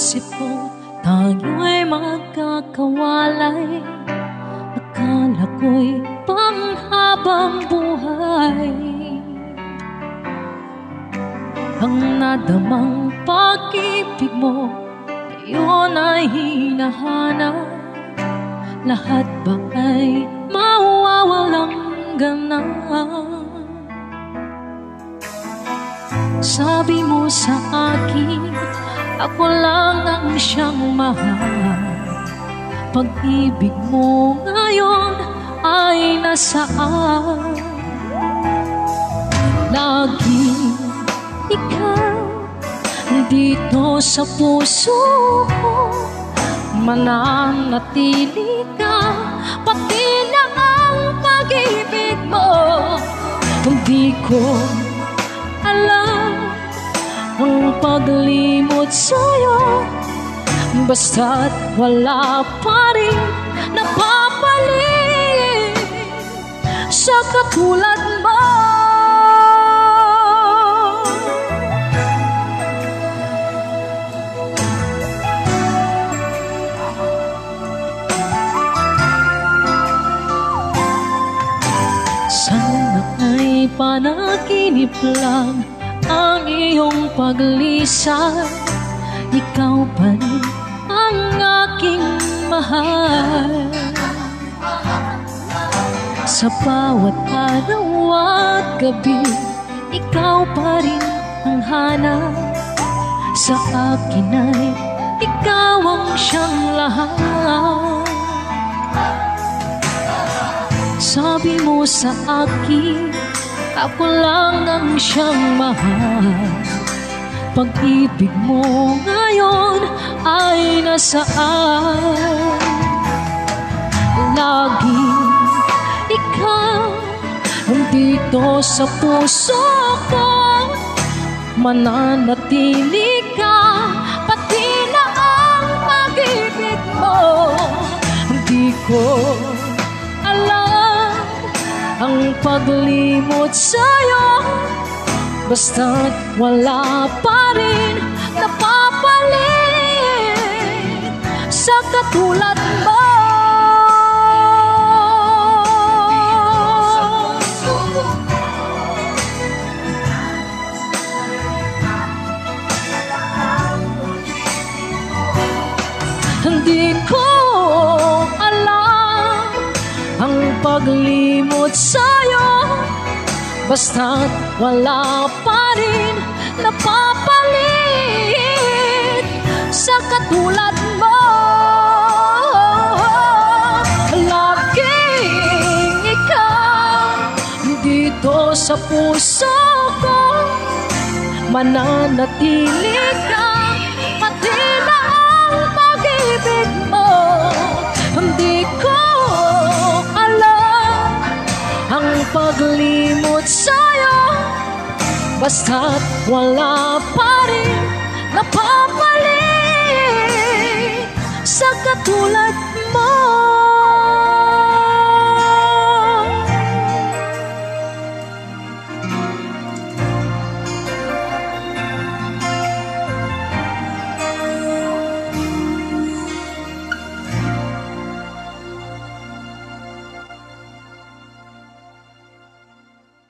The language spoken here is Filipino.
isip ko tayo'y magkakawalay. Akala ko'y panghabang buhay. Ang nadamang pag-ibig mo ngayon ay hinahanap. Lahat ba ay mawawalang ganap? Sabi mo sa akin, ako lang ang siyang mahal. Pag-ibig mo ngayon ay nasaan? Lagi ikaw dito sa puso ko, mananatili ka, pati na ang pag-ibig mo. Hindi ko alam ang paglimot sa'yo, basta't wala pa rin napapalit sa katulad mo. Sana ay panaginip lang ang iyong paglisan. Ikaw pa rin ang aking mahal. Sa bawat araw at gabi, ikaw pa rin ang hanap. Sa akin ay ikaw ang siyang lahat. Sabi mo sa akin, ako lang ang siyang mahal. Pag-ibig mo ngayon ay nasaan? Lagi ikaw dito sa puso ko, mananatili ka, pati na ang pag-ibig mo. Hindi ko alam ang paglimot sa'yo, basta't wala pa rin napapalit sa katulad mo. Hindi ko alam ang paglimot sa'yo, basta't wala pa rin napapalit sa katulad mo. Laging ikaw dito sa puso ko, mananatili ka, pati na ang pag-ibig mo. Hindi ko alam ang paglimot sa'yo, basta't wala pa rin